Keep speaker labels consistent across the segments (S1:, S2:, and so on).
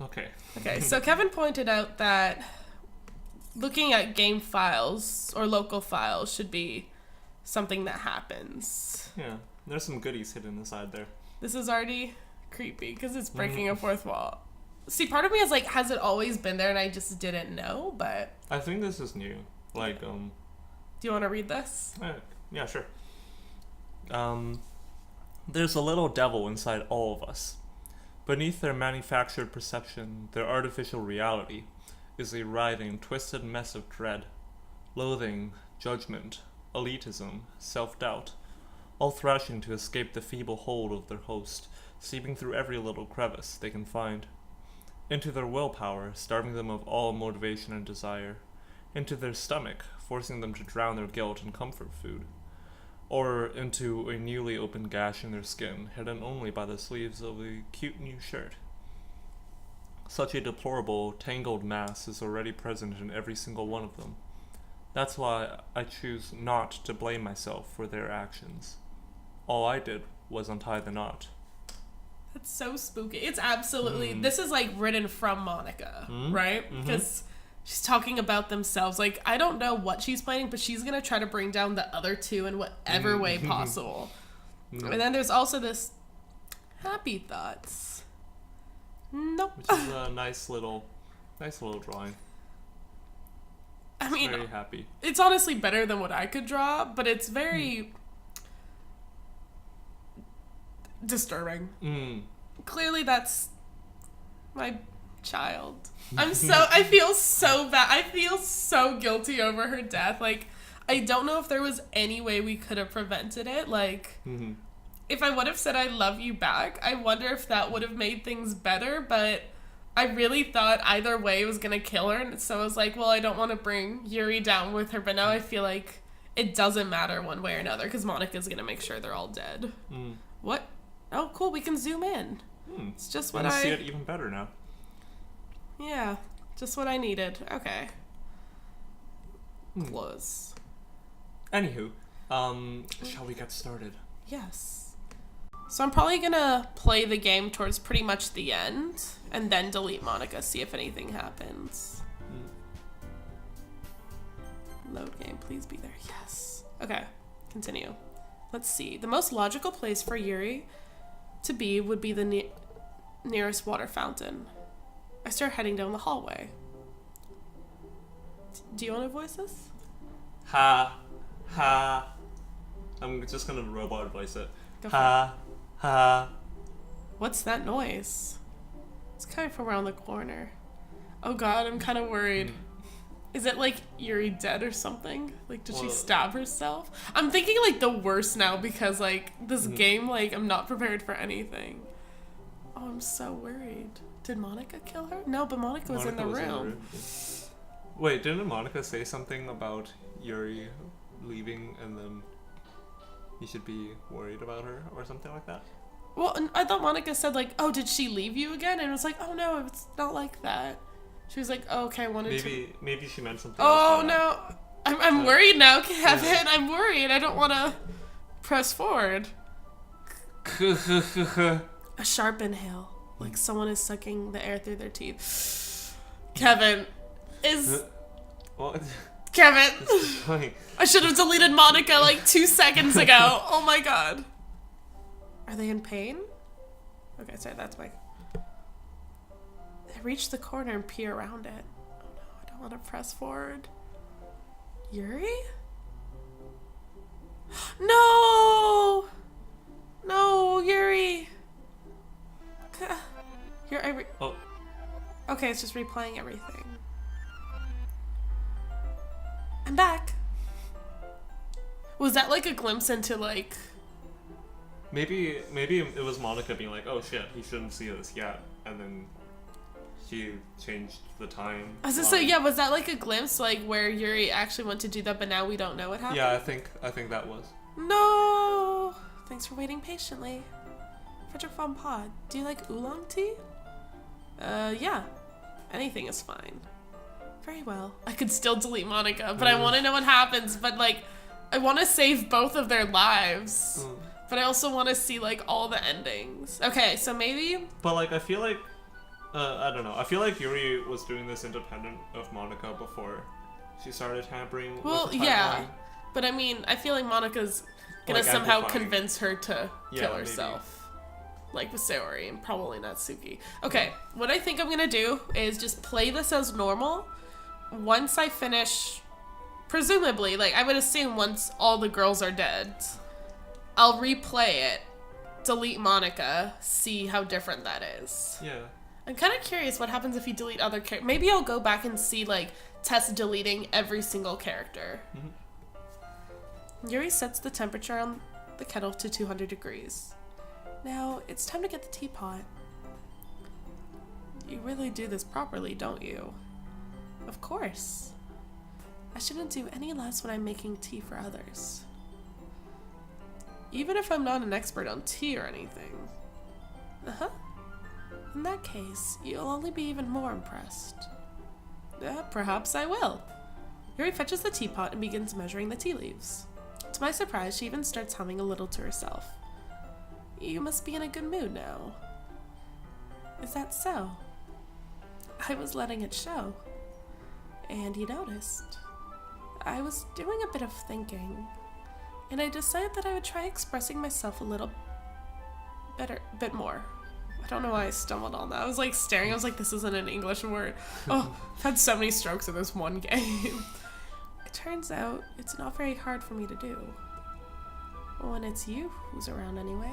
S1: Okay.
S2: Okay, so Kevin pointed out that looking at game files or local files should be something that happens.
S1: Yeah, there's some goodies hidden inside there.
S2: This is already creepy because it's breaking a fourth wall. See, part of me is like, has it always been there and I just didn't know? But
S1: I think this is new. Like,
S2: do you want to read this?
S1: Yeah, sure. There's a little devil inside all of us. Beneath their manufactured perception, their artificial reality, is a writhing, twisted mess of dread, loathing, judgment, elitism, self-doubt, all thrashing to escape the feeble hold of their host, seeping through every little crevice they can find. Into their willpower, starving them of all motivation and desire. Into their stomach, forcing them to drown their guilt in comfort food. Or into a newly opened gash in their skin, hidden only by the sleeves of a cute new shirt. Such a deplorable, tangled mass is already present in every single one of them. That's why I choose not to blame myself for their actions. All I did was untie the knot.
S2: That's so spooky. It's absolutely... This is, like, written from Monica, right? Because she's talking about themselves. Like, I don't know what she's planning, but she's going to try to bring down the other two in whatever way possible. And then there's also this happy thoughts. Nope.
S1: Which is a nice little drawing.
S2: I mean,
S1: very happy.
S2: It's honestly better than what I could draw, but it's very disturbing. Clearly that's my child. I feel so bad. I feel so guilty over her death. Like, I don't know if there was any way we could have prevented it. Like, if I would have said I love you back, I wonder if that would have made things better, but I really thought either way it was going to kill her, and so I was like, well, I don't want to bring Yuri down with her, but now I feel like it doesn't matter one way or another, because Monica's going to make sure they're all dead. What? Oh, cool, we can zoom in. It's just what
S1: I see it even better now.
S2: Yeah, just what I needed. Okay. Close.
S1: Anywho, shall we get started?
S2: Yes. So I'm probably gonna play the game towards pretty much the end, and then delete Monica, see if anything happens. Load game, please be there. Yes. Okay, continue. Let's see. The most logical place for Yuri to be would be the nearest water fountain. I start heading down the hallway. Do you want to voice this?
S1: Ha. I'm just gonna robot voice it. Ha.
S2: What's that noise? It's coming from around the corner. Oh god, I'm kind of worried. Is it like Yuri dead or something? Like, did she stab herself? I'm thinking like the worst now because like this game, like I'm not prepared for anything. Oh, I'm so worried. Did Monica kill her? No, but Monica was in the room.
S1: Wait, didn't Monica say something about Yuri leaving and then you should be worried about her or something like that?
S2: Well, I thought Monica said like, oh, did she leave you again? And it was like, oh no, it's not like that. She was like, oh, okay, I wanted to...
S1: Maybe she meant something
S2: else. Oh no, I'm worried now, Kevin. Yeah. I'm worried. I don't want to press forward. A sharp inhale, like someone is sucking the air through their teeth. Kevin, is...
S1: What?
S2: Kevin! I should have deleted Monica like 2 seconds ago. Oh my god. Are they in pain? Okay, sorry, that's my... I reach the corner and peer around it. Oh no, I don't want to press forward. Yuri? No! No, Yuri! Here, Okay, it's just replaying everything. I'm back. Was that like a glimpse into like...
S1: Maybe it was Monica being like, oh shit, he shouldn't see this yet. And then she changed the time.
S2: I was gonna say, yeah, was that like a glimpse like where Yuri actually went to do that but now we don't know what happened?
S1: Yeah, I think that was.
S2: No! Thanks for waiting patiently. Frederick Von Pod, do you like oolong tea? Yeah. Anything is fine. Very well. I could still delete Monica, but I want to know what happens. But, like, I want to save both of their lives. But I also want to see, like, all the endings. Okay, so maybe...
S1: But, like, I feel like I don't know. I feel like Yuri was doing this independent of Monica before she started tampering with the timeline.
S2: But I mean, I feel like Monica's gonna
S1: Like
S2: somehow
S1: amplifying.
S2: convince her to kill
S1: maybe.
S2: herself. Like with Sayori and probably not Suki. Okay, what I think I'm gonna do is just play this as normal. Once I finish, presumably, like I would assume once all the girls are dead, I'll replay it, delete Monica, see how different that is.
S1: Yeah.
S2: I'm kind of curious what happens if you delete other characters. Maybe I'll go back and see, like, test deleting every single character. Yuri sets the temperature on the kettle to 200 degrees. Now, it's time to get the teapot. You really do this properly, don't you? Of course. I shouldn't do any less when I'm making tea for others. Even if I'm not an expert on tea or anything. Uh-huh. In that case, you'll only be even more impressed. Perhaps I will. Yuri fetches the teapot and begins measuring the tea leaves. To my surprise, she even starts humming a little to herself. You must be in a good mood now. Is that so? I was letting it show. And you noticed. I was doing a bit of thinking, and I decided that I would try expressing myself a little bit more. I don't know why I stumbled on that. I was like staring. I was like, this isn't an English word. Oh, I've had so many strokes in this one game. It turns out it's not very hard for me to do. When it's you who's around anyway.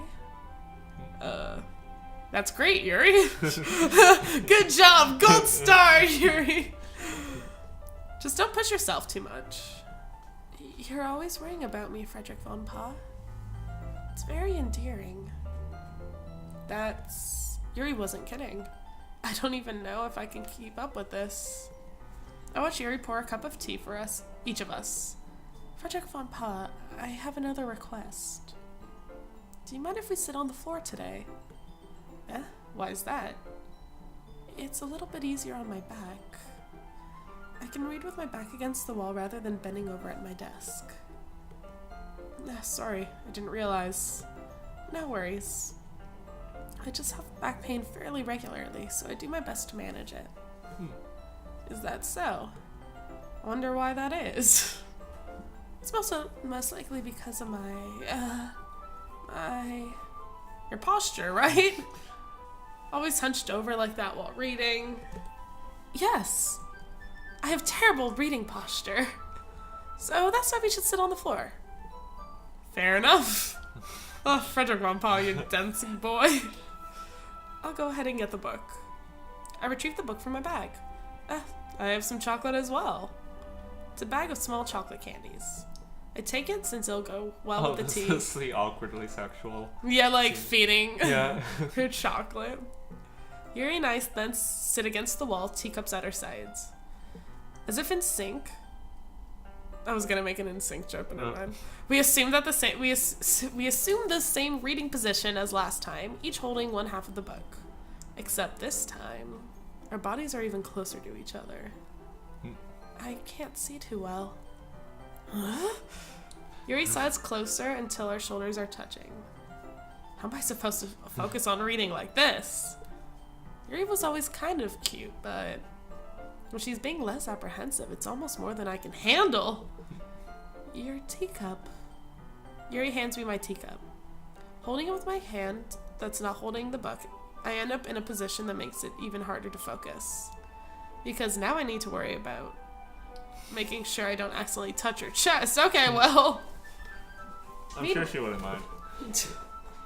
S2: That's great, Yuri. Good job. Gold star, Yuri. Just don't push yourself too much. You're always worrying about me, Frederick von Pa. It's very endearing. Yuri wasn't kidding. I don't even know if I can keep up with this. I watch Yuri pour a cup of tea for us, each of us. Frederick von Pa, I have another request. Do you mind if we sit on the floor today? Why is that? It's a little bit easier on my back. I can read with my back against the wall rather than bending over at my desk. Sorry, I didn't realize. No worries. I just have back pain fairly regularly, so I do my best to manage it. Is that so? I wonder why that is. It's most likely because of your posture, right? Always hunched over like that while reading. Yes, I have terrible reading posture. So that's why we should sit on the floor. Fair enough. Oh, Frederick von Pa, you dancing boy. I'll go ahead and get the book. I retrieve the book from my bag. I have some chocolate as well. It's a bag of small chocolate candies. I take it since it'll go well with the tea.
S1: This is the awkwardly sexual.
S2: Yeah, like feeding
S1: Yeah.
S2: her chocolate. Yuri and I then sit against the wall, teacups at our sides. As if in sync. I was gonna make an in sync joke, but never mind. We assumed that we assumed the same reading position as last time, each holding one half of the book. Except this time, our bodies are even closer to each other. I can't see too well. Huh? Yuri slides closer until our shoulders are touching. How am I supposed to focus on reading like this? Yuri was always kind of cute, but when she's being less apprehensive, it's almost more than I can handle. Your teacup. Yuri hands me my teacup. Holding it with my hand that's not holding the book, I end up in a position that makes it even harder to focus. Because now I need to worry about making sure I don't accidentally touch her chest. Okay, well.
S1: I'm sure she wouldn't mind.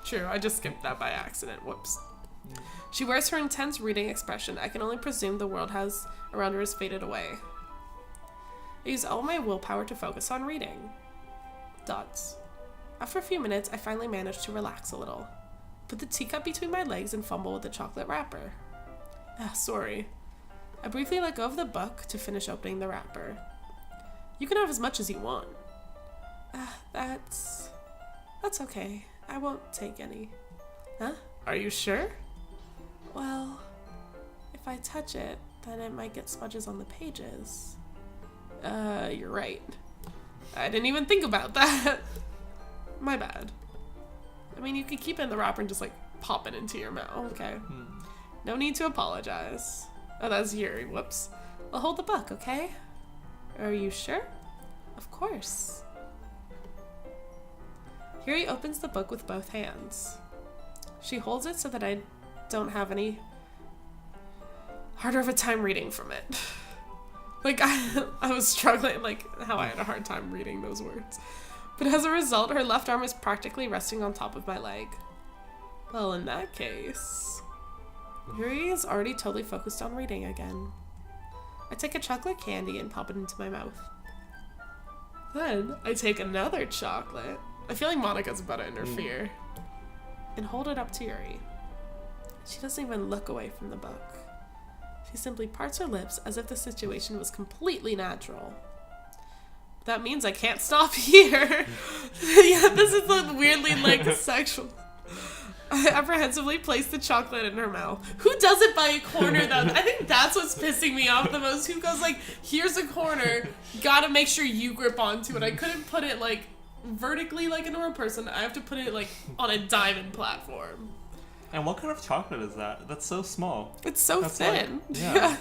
S2: True, I just skipped that by accident. Whoops. She wears her intense reading expression. I can only presume the world has around her has faded away. I use all my willpower to focus on reading. Dots. After a few minutes, I finally manage to relax a little. Put the teacup between my legs and fumble with the chocolate wrapper. Sorry. I briefly let go of the book to finish opening the wrapper. You can have as much as you want. That's okay. I won't take any. Huh? Are you sure? Well, if I touch it, then it might get smudges on the pages. You're right. I didn't even think about that. My bad. I mean, you could keep it in the wrapper and just, like, pop it into your mouth, okay? No need to apologize. Oh, that's Yuri. Whoops. I'll hold the book, okay? Are you sure? Of course. Yuri opens the book with both hands. She holds it so that I don't have any harder of a time reading from it. Like, I was struggling, like, how I had a hard time reading those words. But as a result, her left arm is practically resting on top of my leg. Well, in that case... Yuri is already totally focused on reading again. I take a chocolate candy and pop it into my mouth. Then, I take another chocolate. I feel like Monica's about to interfere. And hold it up to Yuri. She doesn't even look away from the book. She simply parts her lips as if the situation was completely natural. That means I can't stop here. Yeah, this is like weirdly like sexual. I apprehensively place the chocolate in her mouth. Who does it by a corner though? I think that's what's pissing me off the most. Who goes like, here's a corner, gotta make sure you grip onto it. I couldn't put it like vertically like a normal person. I have to put it like on a diamond platform.
S1: And what kind of chocolate is that? That's so small.
S2: It's so thin.
S1: Like, yeah.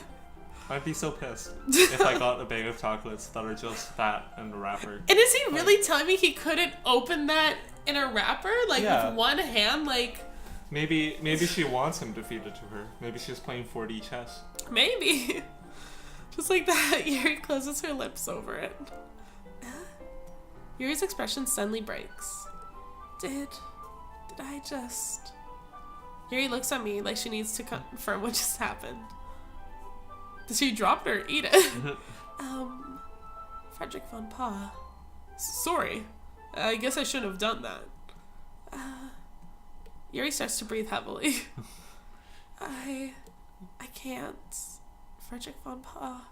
S1: I'd be so pissed if I got a bag of chocolates that are just that in the wrapper.
S2: And is he really telling me he couldn't open that in a wrapper? Like with one hand? Like
S1: maybe she wants him to feed it to her. Maybe she's playing 4D chess. Maybe.
S2: Just like that, Yuri closes her lips over it. Yuri's expression suddenly breaks. Did I just... Yuri looks at me like she needs to confirm what just happened. Did she drop it or eat it? Frederick von Pa. Sorry. I guess I shouldn't have done that. Yuri starts to breathe heavily. I can't. Frederick von Pa.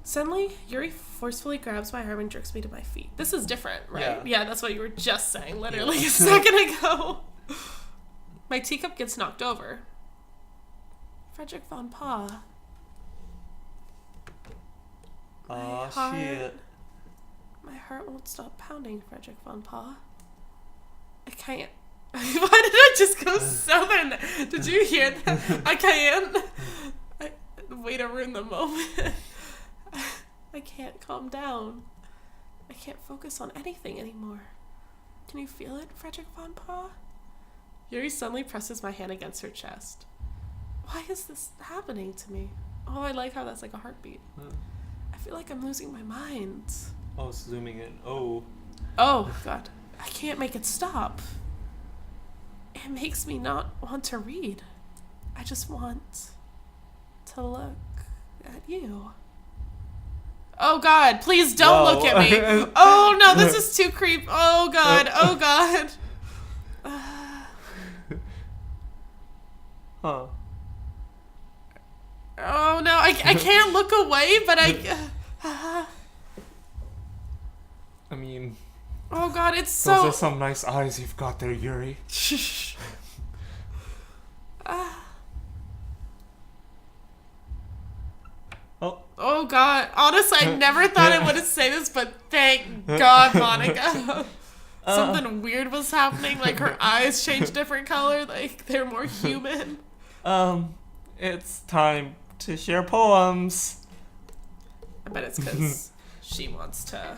S2: Suddenly, Yuri forcefully grabs my arm and jerks me to my feet. This is different, right? Yeah, that's what you were just saying literally a second ago. My teacup gets knocked over. Frederick von Pa.
S1: Oh, shit.
S2: My heart won't stop pounding, Frederick von Pa. I can't. Why did I just go southern? Did you hear that? I can't. Way to ruin the moment. I can't calm down. I can't focus on anything anymore. Can you feel it, Frederick von Pa? Yuri suddenly presses my hand against her chest. Why is this happening to me? Oh, I like how that's like a heartbeat. I feel like I'm losing my mind.
S1: Oh, zooming in. Oh.
S2: Oh, God. I can't make it stop. It makes me not want to read. I just want to look at you. Oh, God. Please don't look at me. Oh, no. This is too creepy. Oh, God. Oh, God.
S1: Huh.
S2: Oh, no. I can't look away, but I
S1: mean...
S2: Oh, God. It's so...
S1: Those are some nice eyes you've got there, Yuri.
S2: Oh, God. Honestly, I never thought I would say this, but thank God, Monica. Something weird was happening. Like, her eyes changed different color. Like, they're more human.
S1: It's time to share poems.
S2: I bet it's because she wants to...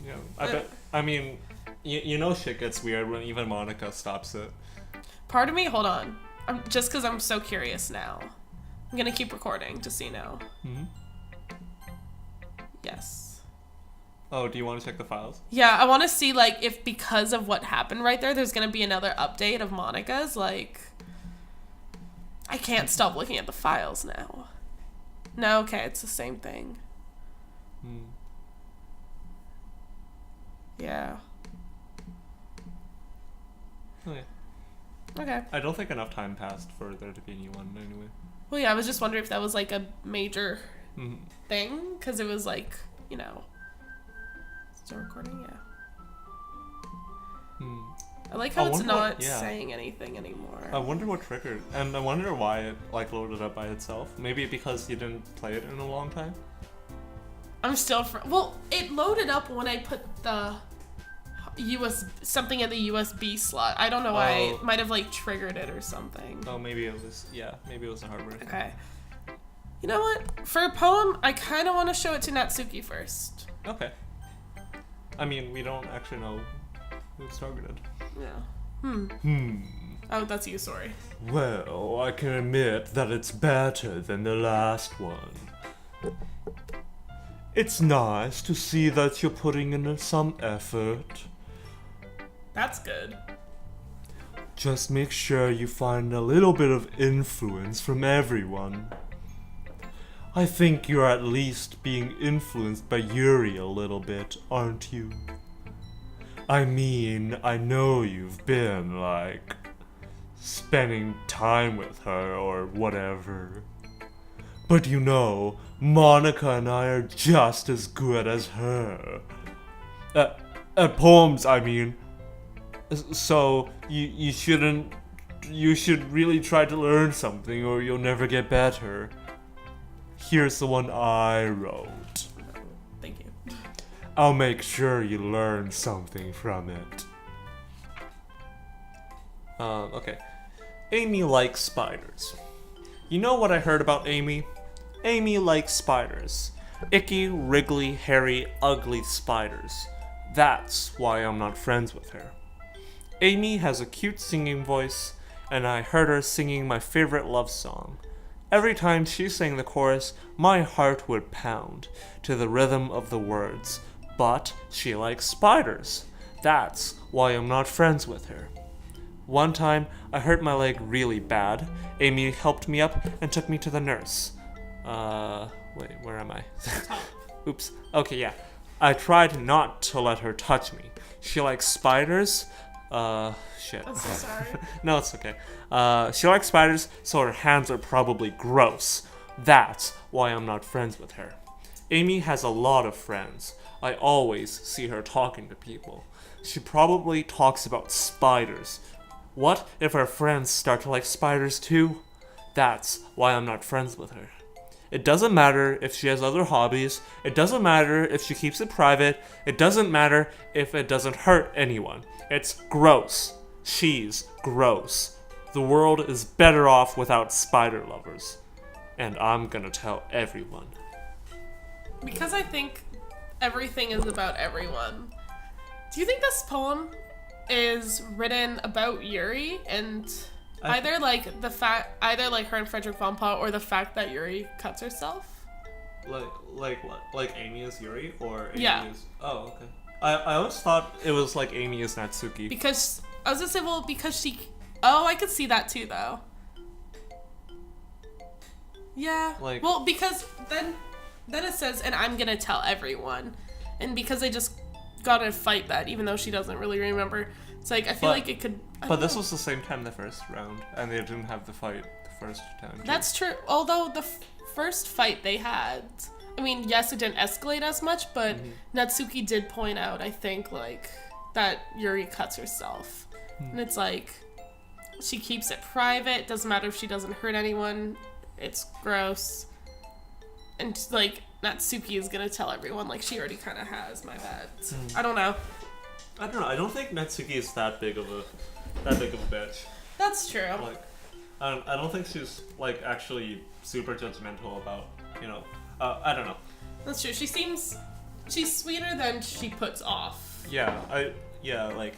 S1: Yeah, I bet... I mean, you know shit gets weird when even Monica stops it.
S2: Part of me... Hold on. Just because I'm so curious now. I'm gonna keep recording, just so you know.
S1: Mm-hmm.
S2: Yes.
S1: Oh, do you want to check the files?
S2: Yeah, I want to see, like, if because of what happened right there, there's gonna be another update of Monica's, like... I can't stop looking at the files now. No, okay, it's the same thing. Yeah.
S1: Okay.
S2: Okay.
S1: I don't think enough time passed for there to be a new one anyway.
S2: Well, yeah, I was just wondering if that was, like, a major thing, because it was, like, you know... Still recording? Yeah. I like how it's not saying anything anymore.
S1: I wonder what triggered, and I wonder why it, like, loaded up by itself. Maybe because you didn't play it in a long time?
S2: I'm still... well, it loaded up when I put the something in the USB slot. I don't know why.
S1: Oh.
S2: It might have like triggered it or something.
S1: Oh, maybe it was a hardware thing.
S2: Okay. You know what? For a poem, I kind of want to show it to Natsuki first.
S1: Okay. I mean, we don't actually know who it's targeted.
S2: Yeah. Oh, that's you, sorry.
S1: Well, I can admit that it's better than the last one. It's nice to see that you're putting in some effort.
S2: That's good.
S1: Just make sure you find a little bit of influence from everyone. I think you're at least being influenced by Yuri a little bit, aren't you? I mean, I know you've been, like, spending time with her or whatever. But you know, Monica and I are just as good as her. At poems, I mean. So, you should really try to learn something or you'll never get better. Here's the one I wrote.
S2: Thank you.
S1: I'll make sure you learn something from it. Okay. Amy likes spiders. You know what I heard about Amy? Amy likes spiders. Icky, wriggly, hairy, ugly spiders. That's why I'm not friends with her. Amy has a cute singing voice, and I heard her singing my favorite love song. Every time she sang the chorus, my heart would pound to the rhythm of the words. But she likes spiders. That's why I'm not friends with her. One time, I hurt my leg really bad. Amy helped me up and took me to the nurse. Wait, where am I? Oops. Okay, yeah. I tried not to let her touch me. She likes spiders. Shit.
S2: I'm so sorry.
S1: No, it's okay. She likes spiders, so her hands are probably gross. That's why I'm not friends with her. Amy has a lot of friends. I always see her talking to people. She probably talks about spiders. What if her friends start to like spiders too? That's why I'm not friends with her. It doesn't matter if she has other hobbies. It doesn't matter if she keeps it private. It doesn't matter if it doesn't hurt anyone. It's gross. She's gross. The world is better off without spider lovers. And I'm gonna tell everyone.
S2: Because I think everything is about everyone. Do you think this poem is written about Yuri and either like her and Frederick von Paul or the fact that Yuri cuts herself?
S1: Like what? Like Amy is Yuri or Amy
S2: Yeah.
S1: is... Oh, okay. I always thought it was like Amy is Natsuki.
S2: Because I was gonna say, well, because she. Oh, I could see that too, though. Yeah.
S1: Like-
S2: Well, because then it says, and I'm gonna tell everyone, and because they just got in a fight that, even though she doesn't really remember, it's like I feel like it could.
S1: But this was the same time the first round, and they didn't have the fight the first time. Too.
S2: That's true. Although the first fight they had, I mean, yes, it didn't escalate as much, but Natsuki did point out, I think, like, that Yuri cuts herself. And it's like, she keeps it private, doesn't matter if she doesn't hurt anyone, it's gross. And, like, Natsuki is gonna tell everyone, like, she already kind of has, my bad. I don't know.
S1: I don't think Natsuki is that big of a bitch.
S2: That's true.
S1: Like, I don't think she's, like, actually super judgmental about, you know, I don't know.
S2: That's true. She's sweeter than she puts off.
S1: Yeah, like,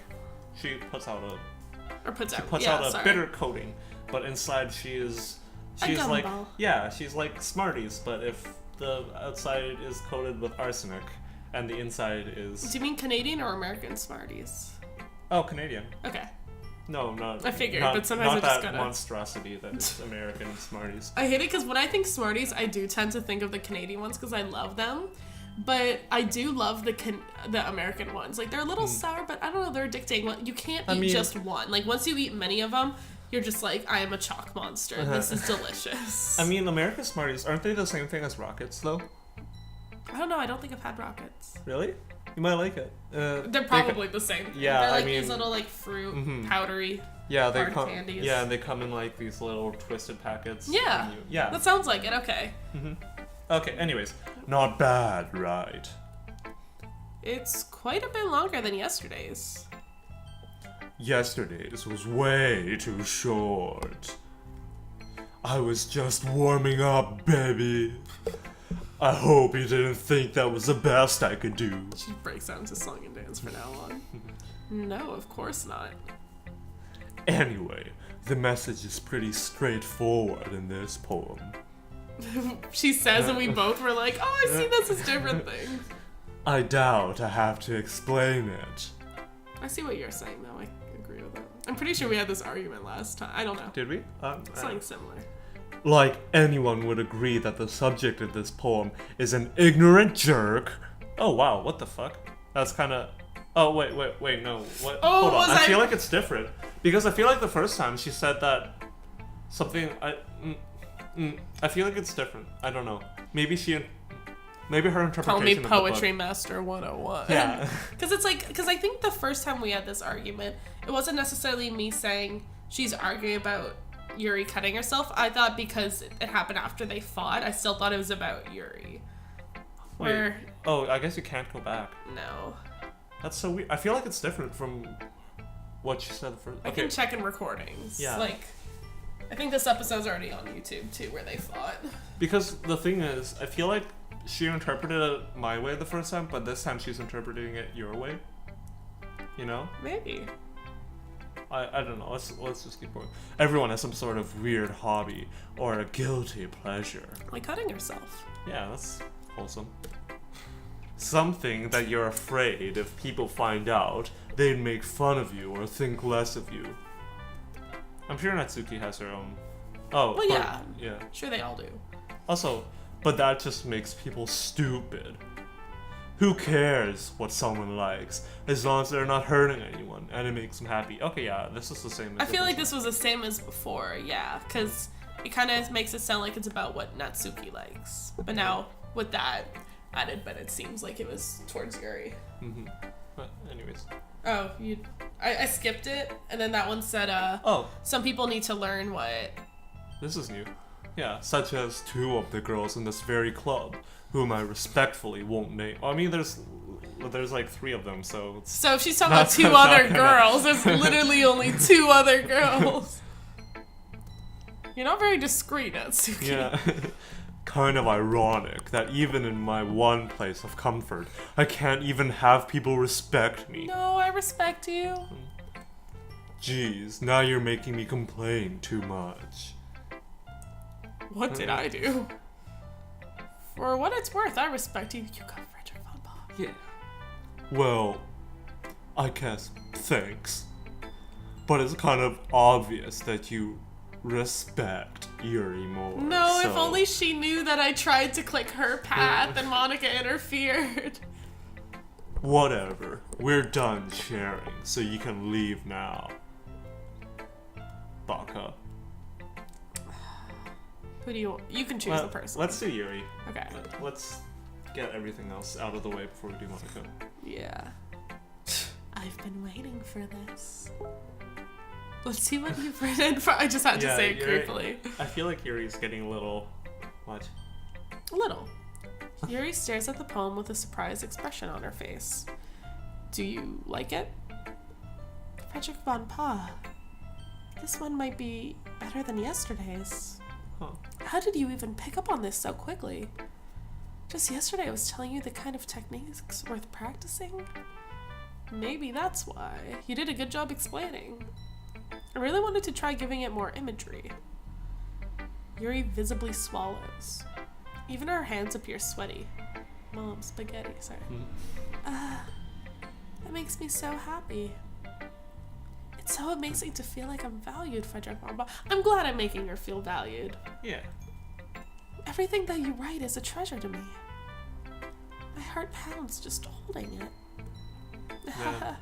S1: she puts out a bitter coating, but inside she's like,
S2: gumball.
S1: yeah, she's like Smarties, but if the outside is coated with arsenic and the inside is...
S2: Do you mean Canadian or American Smarties?
S1: Oh, Canadian.
S2: Okay.
S1: No, not...
S2: I figured,
S1: not,
S2: but sometimes
S1: not
S2: I just
S1: that
S2: gotta...
S1: monstrosity that is American Smarties.
S2: I hate it because when I think Smarties, I do tend to think of the Canadian ones because I love them. But I do love the American ones. Like, they're a little sour, but I don't know, they're addicting. You can't eat just one. Like, once you eat many of them, you're just like, I am a chalk monster. This is delicious.
S1: I mean, American Smarties, aren't they the same thing as Rockets, though?
S2: I don't know. I don't think I've had Rockets.
S1: Really? You might like it.
S2: They're probably the same.
S1: Yeah,
S2: they're like
S1: I mean,
S2: these little like fruit, powdery.
S1: Yeah, they
S2: hard
S1: come.
S2: candies.
S1: Yeah, and they come in like these little twisted packets.
S2: Yeah.
S1: Yeah.
S2: That sounds like it. Okay.
S1: Okay. Anyways, not bad, right?
S2: It's quite a bit longer than yesterday's.
S1: Yesterday's was way too short. I was just warming up, baby. I hope you didn't think that was the best I could do.
S2: She breaks out into song and dance from now on. No, of course not.
S1: Anyway, the message is pretty straightforward in this poem.
S2: She says, and we both were like, oh, I see this as different things.
S1: I doubt I have to explain it.
S2: I see what you're saying, though. I agree with it. I'm pretty sure we had this argument last time. I don't know.
S1: Did we?
S2: Something similar.
S1: Like anyone would agree that the subject of this poem is an ignorant jerk. Oh wow, what the fuck? That's kind of... Oh, wait, no. What?
S2: Oh,
S1: hold on.
S2: was
S1: I feel like it's different. Because I feel like the first time she said that something... I feel like it's different. I don't know. Maybe her interpretation
S2: Call me
S1: of the
S2: Poetry
S1: book.
S2: Master 101.
S1: Yeah.
S2: Because it's like... Because I think the first time we had this argument, it wasn't necessarily me saying she's arguing about Yuri cutting herself. I thought because it happened after they fought, I still thought it was about Yuri.
S1: Wait. Oh, I guess you can't go back.
S2: No.
S1: That's so weird. I feel like it's different from what she said first.
S2: I can check in recordings.
S1: Yeah.
S2: Like, I think this episode's already on YouTube too, where they fought.
S1: Because the thing is, I feel like she interpreted it my way the first time, but this time she's interpreting it your way. You know?
S2: Maybe.
S1: I don't know. Let's just keep going. Everyone has some sort of weird hobby or a guilty pleasure.
S2: Like cutting herself.
S1: Yeah, that's wholesome. Something that you're afraid if people find out, they'd make fun of you or think less of you. I'm sure Natsuki has her own. Oh,
S2: well, yeah.
S1: Yeah.
S2: Sure, they all do.
S1: Also, but that just makes people stupid. Who cares what someone likes, as long as they're not hurting anyone and it makes them happy. Okay, yeah, this is the same as
S2: I feel like this was the same as before, yeah, because it kind of makes it sound like it's about what Natsuki likes. But now, with that added, but it seems like it was towards Yuri.
S1: Mm-hmm. But anyways.
S2: Oh, I skipped it, and then that one said, some people need to learn what...
S1: This is new. Yeah, such as two of the girls in this very club, whom I respectfully won't name. I mean, there's like 3 of them, so...
S2: So if she's talking about 2 other girls, there's literally only 2 other girls. You're not very discreet, Natsuki.
S1: Yeah. Kind of ironic that even in my one place of comfort, I can't even have people respect me.
S2: No, I respect you.
S1: Jeez, now you're making me complain too much.
S2: What did I do? For what it's worth, I respect you. You got Frederick von Bob.
S1: Yeah. Well, I guess thanks. But it's kind of obvious that you respect Yuri more.
S2: No,
S1: so...
S2: if only she knew that I tried to click her path and Monica interfered.
S1: Whatever. We're done sharing, so you can leave now. Baka.
S2: Who do you can choose the person.
S1: Let's do Yuri.
S2: Okay.
S1: Let's get everything else out of the way before we do Monica.
S2: Yeah. I've been waiting for this. Let's see what you've written for. I just had to say it creepily.
S1: I feel like Yuri's getting a little... What?
S2: A little. Yuri stares at the poem with a surprised expression on her face. Do you like it? Frederick von Pa. This one might be better than yesterday's.
S1: Huh.
S2: How did you even pick up on this so quickly? Just yesterday I was telling you the kind of techniques worth practicing. Maybe that's why. You did a good job explaining. I really wanted to try giving it more imagery. Yuri visibly swallows. Even her hands appear sweaty. Mom, spaghetti, sorry. That makes me so happy. It's so amazing to feel like I'm valued, Frederick von Bock. I'm glad I'm making her feel valued.
S1: Yeah.
S2: Everything that you write is a treasure to me. My heart pounds just holding it.
S1: Yeah.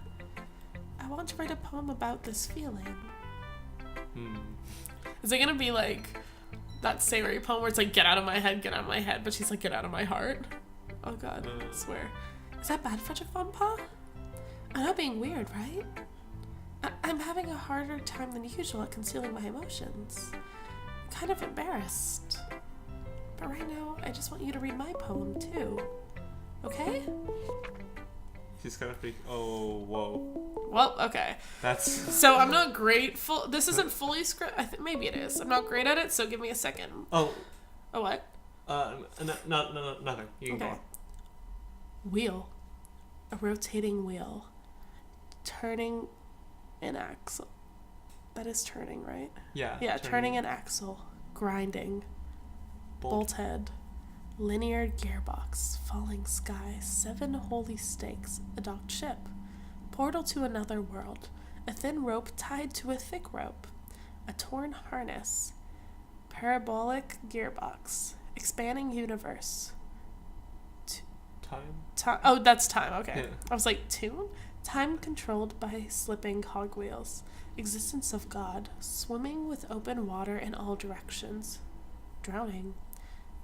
S2: I want to write a poem about this feeling. Is it gonna be like that Sayori poem where it's like, get out of my head, but she's like, get out of my heart? Oh god, I swear. Is that bad, Frederick von Pa? I'm not being weird, right? I'm having a harder time than usual at concealing my emotions. I'm kind of embarrassed. But right now, I just want you to read my poem too. Okay?
S1: She's gonna freak. Oh, whoa.
S2: Well, okay.
S1: That's.
S2: So I'm not great. This isn't fully script. Maybe it is. I'm not great at it, so give me a second.
S1: Oh.
S2: Oh, what?
S1: No, nothing. You can go on.
S2: Wheel. A rotating wheel. Turning an axle. That is turning, right?
S1: Yeah.
S2: Yeah, turning an axle. Grinding. Bolt head. Linear gearbox. Falling sky. 7 holy stakes. A docked ship. Portal to another world. A thin rope tied to a thick rope. A torn harness. Parabolic gearbox. Expanding universe.
S1: Time?
S2: Oh, that's time. Okay.
S1: Yeah.
S2: I was like, tune? Time controlled by slipping cogwheels. Existence of God. Swimming with open water in all directions. Drowning.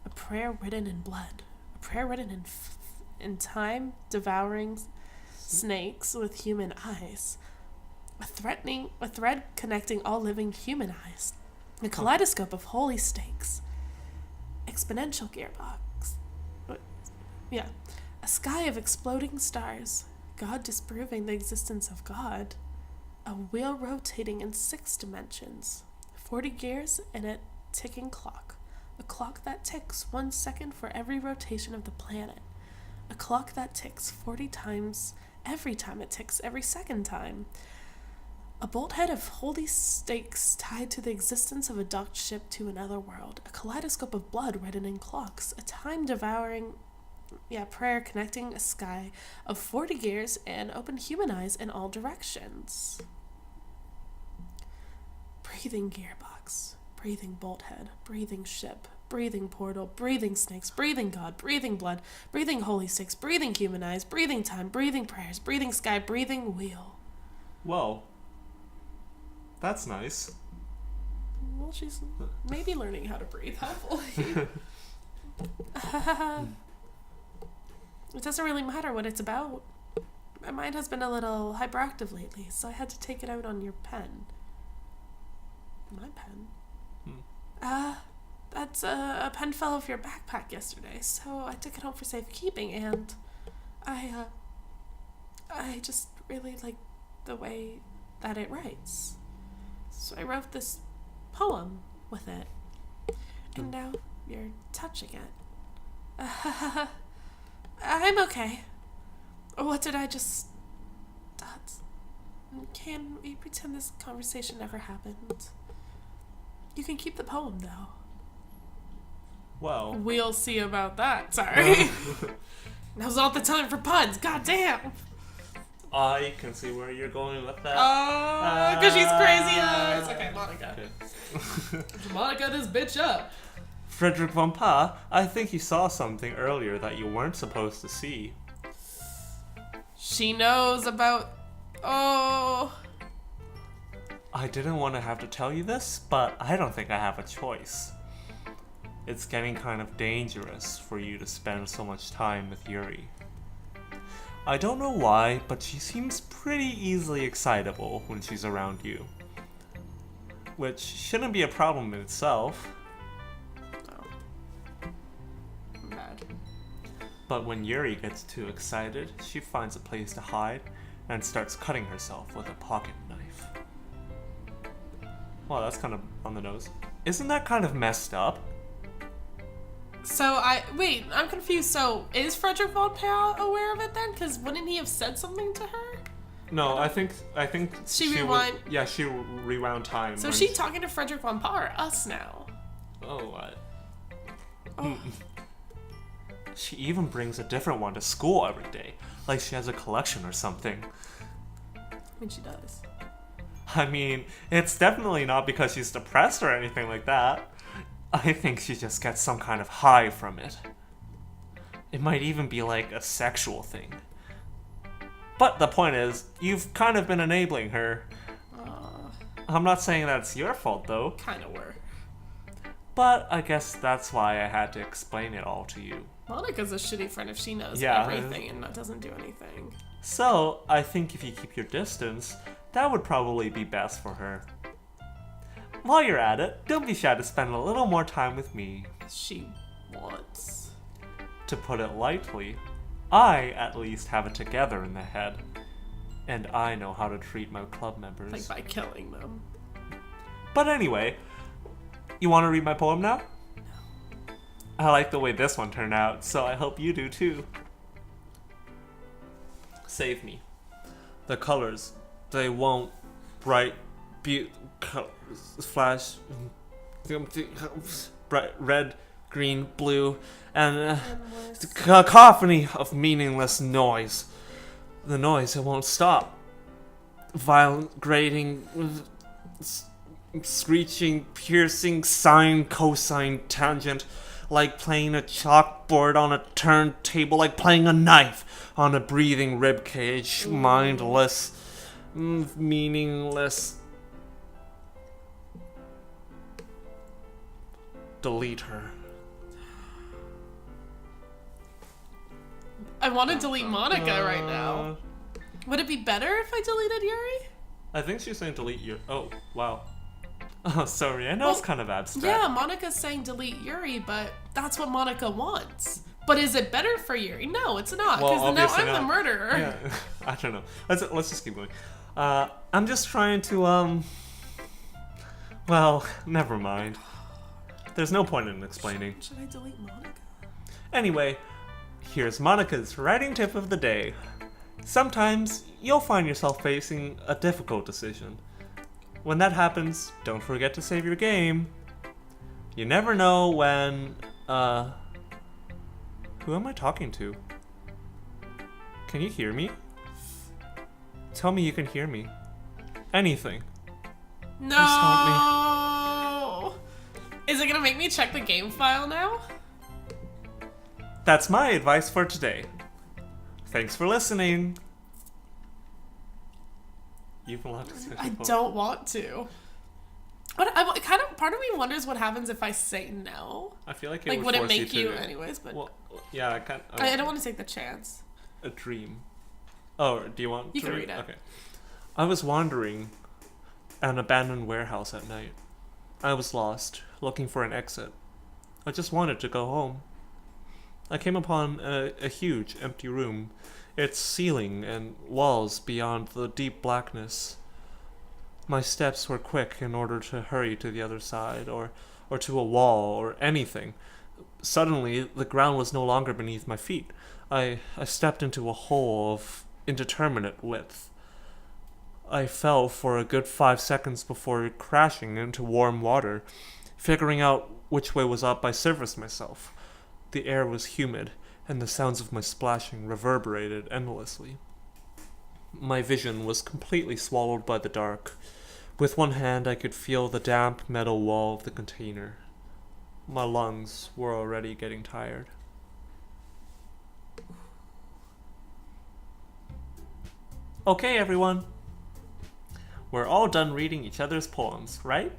S2: A prayer written in blood. A prayer written in time. Devouring snakes with human eyes. A thread connecting all living human eyes. A kaleidoscope of holy stakes. Exponential gearbox. Yeah. A sky of exploding stars. God disproving the existence of God. A wheel rotating in 6 dimensions. 40 gears and a ticking clock. A clock that ticks 1 second for every rotation of the planet. A clock that ticks 40 times every time it ticks every second time. A bolthead of holy stakes tied to the existence of a docked ship to another world. A kaleidoscope of blood written in clocks. A time-devouring prayer connecting a sky of 40 gears and open human eyes in all directions. Breathing gearbox. Breathing bolthead. Breathing ship. Breathing portal. Breathing snakes. Breathing God. Breathing blood. Breathing holy stakes. Breathing human eyes. Breathing time. Breathing prayers. Breathing sky. Breathing wheel.
S1: Whoa. That's nice.
S2: Well, she's maybe learning how to breathe, hopefully. It doesn't really matter what it's about. My mind has been a little hyperactive lately, so I had to take it out on your pen. My pen? That's a pen fell off your backpack yesterday, so I took it home for safekeeping, and I just really like the way that it writes. So I wrote this poem with it, and now you're touching it. I'm okay. What did I just... Can we pretend this conversation never happened? You can keep the poem, though.
S1: Well...
S2: We'll see about that, sorry. Now's not the time for puns, goddamn!
S1: I can see where you're going with that.
S2: Oh, because she's crazy eyes. Okay, Monica.
S1: Okay.
S2: Monica this bitch up.
S1: Frederick von Pa, I think you saw something earlier that you weren't supposed to see.
S2: She knows about... Oh...
S1: I didn't want to have to tell you this, but I don't think I have a choice. It's getting kind of dangerous for you to spend so much time with Yuri. I don't know why, but she seems pretty easily excitable when she's around you. Which shouldn't be a problem in itself.
S2: No. I'm bad.
S1: But when Yuri gets too excited, she finds a place to hide and starts cutting herself with a pocket knife. Wow, that's kind of on the nose. Isn't that kind of messed up?
S2: So wait, I'm confused. So is Frederick von Pa aware of it then? Because wouldn't he have said something to her?
S1: No, I think
S2: She rewind.
S1: She rewound time.
S2: So is she talking to Frederick von Pa or us now?
S1: Oh, what?
S2: Oh.
S1: She even brings a different one to school every day, like she has a collection or something.
S2: I mean, she does.
S1: I mean, it's definitely not because she's depressed or anything like that. I think she just gets some kind of high from it. It might even be like a sexual thing. But the point is, you've kind of been enabling her. I'm not saying that's your fault, though.
S2: Kinda were.
S1: But I guess that's why I had to explain it all to you.
S2: Monica's a shitty friend if she knows
S1: Yeah.
S2: everything and doesn't do anything.
S1: So, I think if you keep your distance, that would probably be best for her. While you're at it, don't be shy to spend a little more time with me.
S2: She wants.
S1: To put it lightly, I, at least, have it together in the head. And I know how to treat my club members.
S2: Like by killing them.
S1: But anyway, you want to read my poem now? No. I like the way this one turned out, so I hope you do too. Save me. The colors, they won't bright, flash, bright red, green, blue, and the cacophony of meaningless noise. The noise, it won't stop. Violent, grating, screeching, piercing, sine, cosine, tangent, like playing a chalkboard on a turntable, like playing a knife on a breathing ribcage, mindless, meaningless. Delete her.
S2: I want to delete Monica right now. Would it be better if I deleted Yuri?
S1: I think she's saying delete Yuri. Oh, wow. Oh, sorry. I know it's kind of abstract.
S2: Yeah, Monica's saying delete Yuri, but that's what Monica wants. But is it better for Yuri? No, it's not, because now I'm the murderer.
S1: Yeah, I don't know. Let's just keep going. I'm just trying to, well, never mind. There's no point in explaining.
S2: Should I delete Monica?
S1: Anyway, here's Monica's writing tip of the day. Sometimes you'll find yourself facing a difficult decision. When that happens, don't forget to save your game. You never know when, who am I talking to? Can you hear me? Tell me you can hear me. Anything.
S2: No!
S1: Please help me.
S2: Is it gonna make me check the game file now?
S1: That's my advice for today. Thanks for listening. You've allowed to say
S2: I don't want to. But I kind of, part of me wonders what happens if I say no.
S1: I feel like
S2: would
S1: force
S2: it make you
S1: to,
S2: anyways? But
S1: well, yeah,
S2: I don't want to take the chance.
S1: A dream. Oh, do you want?
S2: You can read it.
S1: Okay. I was wandering an abandoned warehouse at night. I was lost, looking for an exit. I just wanted to go home. I came upon a huge empty room, its ceiling and walls beyond the deep blackness. My steps were quick in order to hurry to the other side, or to a wall, or anything. Suddenly, the ground was no longer beneath my feet. I stepped into a hole of indeterminate width. I fell for a good 5 seconds before crashing into warm water. Figuring out which way was up, I surfaced myself. The air was humid, and the sounds of my splashing reverberated endlessly. My vision was completely swallowed by the dark. With one hand, I could feel the damp metal wall of the container. My lungs were already getting tired. Okay, everyone. We're all done reading each other's poems, right?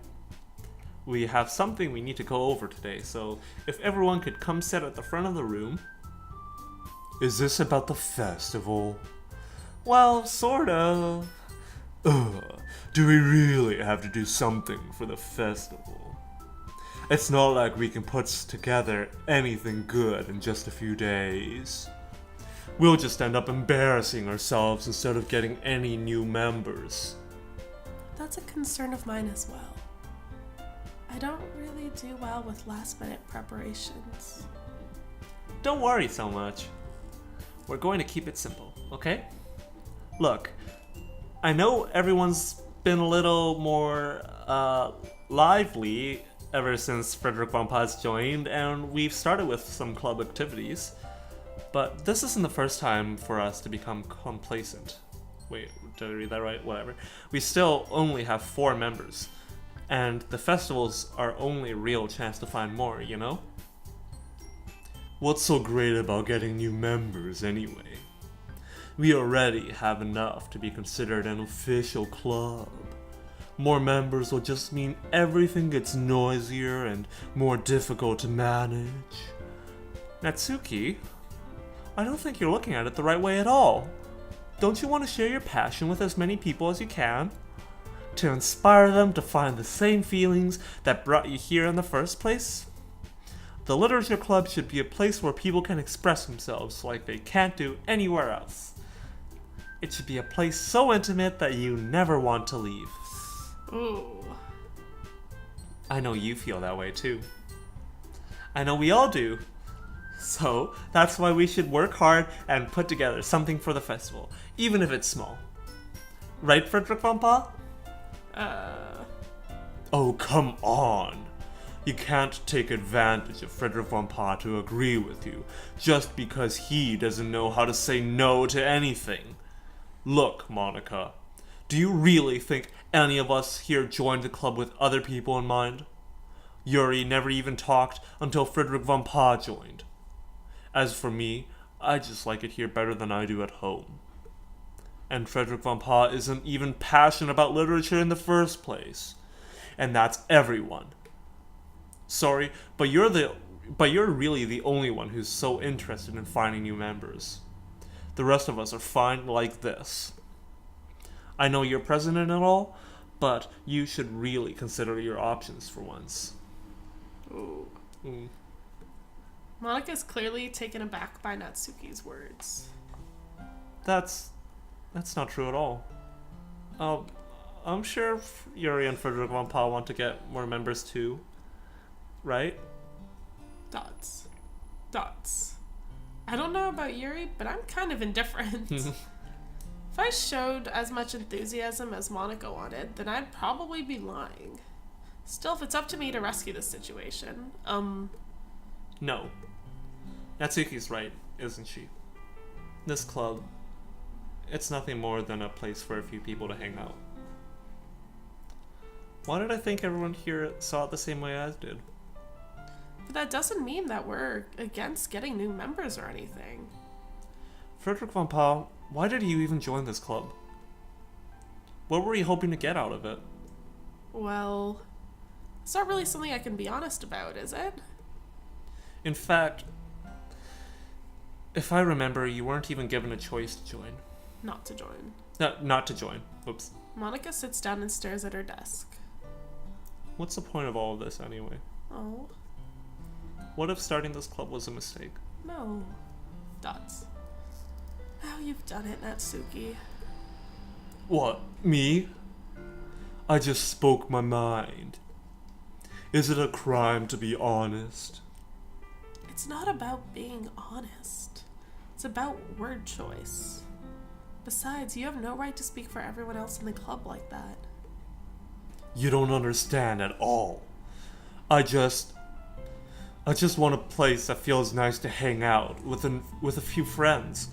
S1: We have something we need to go over today, so if everyone could come sit at the front of the room. Is this about the festival? Well, sort of. Do we really have to do something for the festival? It's not like we can put together anything good in just a few days. We'll just end up embarrassing ourselves instead of getting any new members.
S2: That's a concern of mine as well. I don't really do well with last-minute preparations.
S1: Don't worry so much. We're going to keep it simple, okay? Look, I know everyone's been a little more lively ever since Frederick von Paz joined, and we've started with some club activities. But this isn't the first time for us to become complacent. Wait, did I read that right? Whatever. We still only have 4 members. And the festival's our only real chance to find more, you know? What's so great about getting new members, anyway? We already have enough to be considered an official club. More members will just mean everything gets noisier and more difficult to manage. Natsuki, I don't think you're looking at it the right way at all. Don't you want to share your passion with as many people as you can? To inspire them to find the same feelings that brought you here in the first place? The literature club should be a place where people can express themselves like they can't do anywhere else. It should be a place so intimate that you never want to leave.
S2: Ooh.
S1: I know you feel that way too. I know we all do. So, that's why we should work hard and put together something for the festival, even if it's small. Right, Frederick von Pa? Oh, come on. You can't take advantage of Frederick von Pa to agree with you, just because he doesn't know how to say no to anything. Look, Monica, do you really think any of us here joined the club with other people in mind? Yuri never even talked until Frederick von Pa joined. As for me, I just like it here better than I do at home. And Frederick von Pa isn't even passionate about literature in the first place. And that's everyone. Sorry, but you're really the only one who's so interested in finding new members. The rest of us are fine like this. I know you're president and all, but you should really consider your options for once.
S2: Ooh. Monica's clearly taken aback by Natsuki's words.
S1: That's not true at all. I'm sure Yuri and Frederick von Pa want to get more members too. Right?
S2: Dots. I don't know about Yuri, but I'm kind of indifferent. If I showed as much enthusiasm as Monica wanted, then I'd probably be lying. Still, if it's up to me to rescue this situation,
S1: No. Natsuki's right, isn't she? This club, it's nothing more than a place for a few people to hang out. Why did I think everyone here saw it the same way I did?
S2: But that doesn't mean that we're against getting new members or anything.
S1: Frederick von Pa, why did you even join this club? What were you hoping to get out of it?
S2: Well, it's not really something I can be honest about, is it?
S1: In fact, if I remember, you weren't even given a choice to join.
S2: Not to join.
S1: No, not to join. Oops.
S2: Monica sits down and stares at her desk.
S1: What's the point of all of this anyway?
S2: Oh.
S1: What if starting this club was a mistake?
S2: No. Dots. Now you've done it, Natsuki.
S1: What? Me? I just spoke my mind. Is it a crime to be honest?
S2: It's not about being honest. It's about word choice. Besides, you have no right to speak for everyone else in the club like that.
S1: You don't understand at all. I just want a place that feels nice to hang out with a few friends.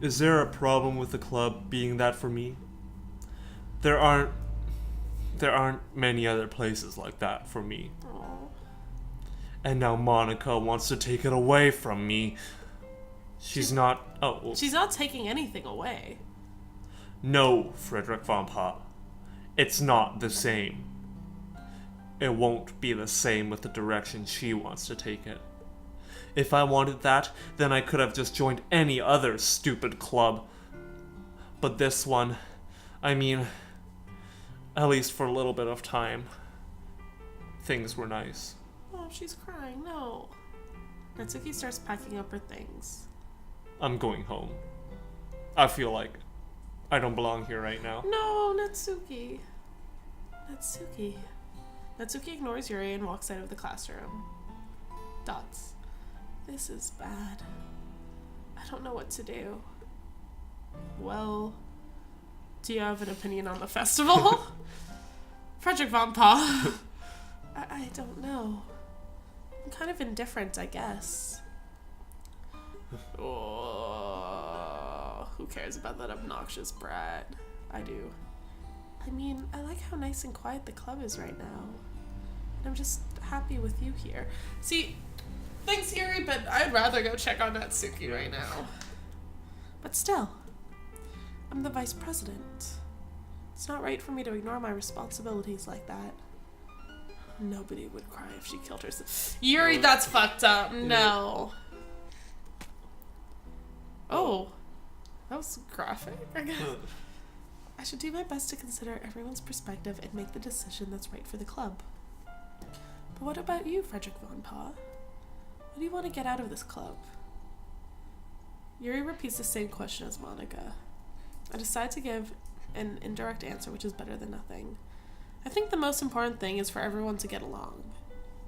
S1: Is there a problem with the club being that for me? There aren't many other places like that for me.
S2: Aww.
S1: And now Monica wants to take it away from me. She's not
S2: taking anything away.
S1: No, Frederick von Pa. It's not the same. It won't be the same with the direction she wants to take it. If I wanted that, then I could have just joined any other stupid club. But this one, I mean, at least for a little bit of time, things were nice.
S2: Oh, she's crying. No. Natsuki starts packing up her things.
S1: I'm going home. I feel like I don't belong here right now.
S2: No, Natsuki. Natsuki ignores Yuri and walks out of the classroom. Dots. This is bad. I don't know what to do. Well, do you have an opinion on the festival? Frederick von Pa. I don't know. I'm kind of indifferent, I guess. Oh, who cares about that obnoxious brat? I do. I mean, I like how nice and quiet the club is right now. And I'm just happy with you here. See, thanks, Yuri, but I'd rather go check on Natsuki right now. But still, I'm the vice president. It's not right for me to ignore my responsibilities like that. Nobody would cry if she killed herself. Yuri, that's fucked up. No. Oh, that was graphic, I guess. I should do my best to consider everyone's perspective and make the decision that's right for the club. But what about you, Frederick von Pa? What do you want to get out of this club? Yuri repeats the same question as Monica. I decide to give an indirect answer, which is better than nothing. I think the most important thing is for everyone to get along,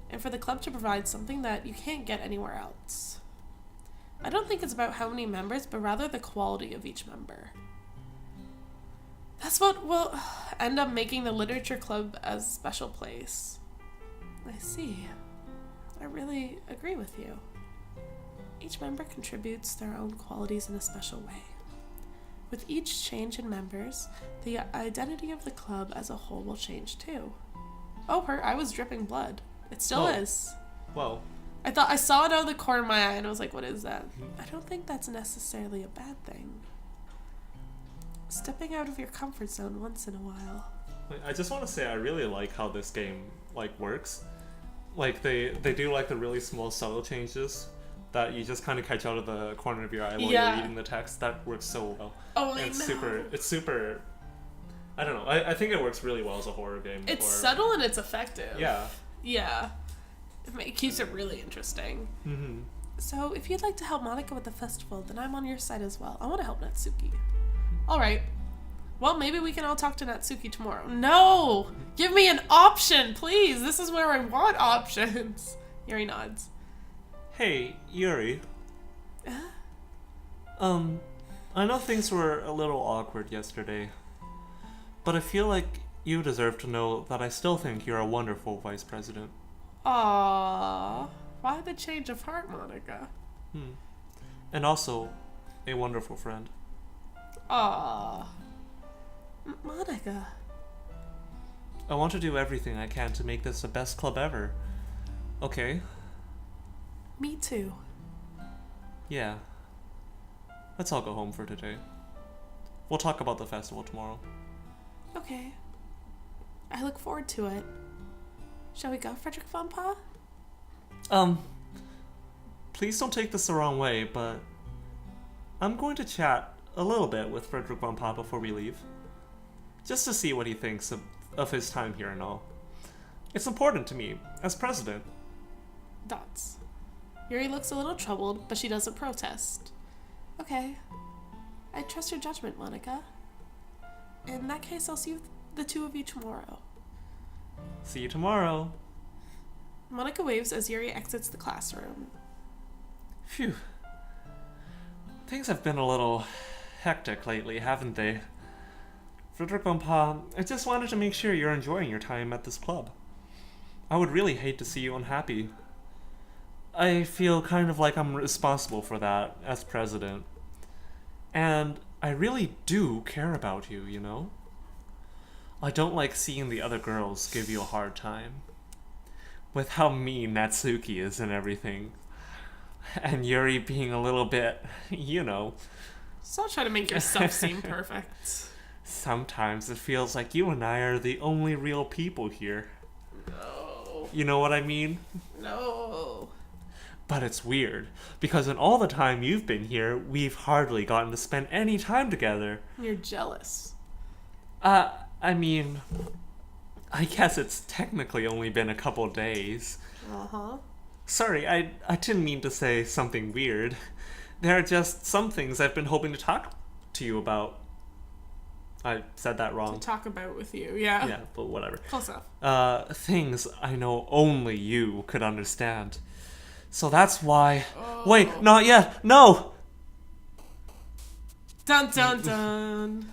S2: and for the club to provide something that you can't get anywhere else. I don't think it's about how many members, but rather the quality of each member. That's what will end up making the literature club a special place. I see. I really agree with you. Each member contributes their own qualities in a special way. With each change in members, the identity of the club as a whole will change too. Oh, I was dripping blood. It still is.
S1: Whoa.
S2: I saw it out of the corner of my eye and I was like, what is that? I don't think that's necessarily a bad thing. Stepping out of your comfort zone once in a while.
S1: I just want to say I really like how this game works. Like they do the really small subtle changes that you just kind of catch out of the corner of your eye while you're reading the text. That works so well.
S2: Oh,
S1: and
S2: I know.
S1: It's super. I don't know. I think it works really well as a horror game.
S2: It's subtle and it's effective.
S1: Yeah.
S2: Yeah. It keeps it really interesting.
S1: Mm-hmm.
S2: So if you'd like to help Monica with the festival, then I'm on your side as well. I want to help Natsuki. All right. Well, maybe we can all talk to Natsuki tomorrow. No! Give me an option, please. This is where I want options. Yuri nods.
S1: Hey, Yuri. I know things were a little awkward yesterday, but I feel like you deserve to know that I still think you're a wonderful vice president.
S2: Aww. Why the change of heart, Monica?
S1: And also, a wonderful friend.
S2: Aww. Monica.
S1: I want to do everything I can to make this the best club ever. Okay?
S2: Me too.
S1: Yeah. Let's all go home for today. We'll talk about the festival tomorrow.
S2: Okay. I look forward to it. Shall we go, Frederick von Pa?
S1: Please don't take this the wrong way, but I'm going to chat a little bit with Frederick von Pa before we leave. Just to see what he thinks of his time here and all. It's important to me, as president.
S2: Dots. Yuri looks a little troubled, but she doesn't protest. Okay. I trust your judgment, Monica. In that case, I'll see the two of you tomorrow.
S1: See you tomorrow.
S2: Monica waves as Yuri exits the classroom.
S1: Phew. Things have been a little hectic lately, haven't they? Frederick von Pa, I just wanted to make sure you're enjoying your time at this club. I would really hate to see you unhappy. I feel kind of like I'm responsible for that as president. And I really do care about you, you know? I don't like seeing the other girls give you a hard time. With how mean Natsuki is and everything. And Yuri being a little bit, you know.
S2: Stop trying to make yourself seem perfect.
S1: Sometimes it feels like you and I are the only real people here.
S2: No.
S1: You know what I mean?
S2: No.
S1: But it's weird, because in all the time you've been here, we've hardly gotten to spend any time together.
S2: You're jealous.
S1: I mean, I guess it's technically only been a couple days.
S2: Uh-huh.
S1: Sorry, I didn't mean to say something weird. There are just some things I've been hoping to talk to you about. I said that wrong.
S2: To talk about with you, yeah.
S1: Yeah, but whatever.
S2: Close enough.
S1: Things I know only you could understand. So that's why...
S2: Oh.
S1: Wait, not yet! No!
S2: Dun dun dun!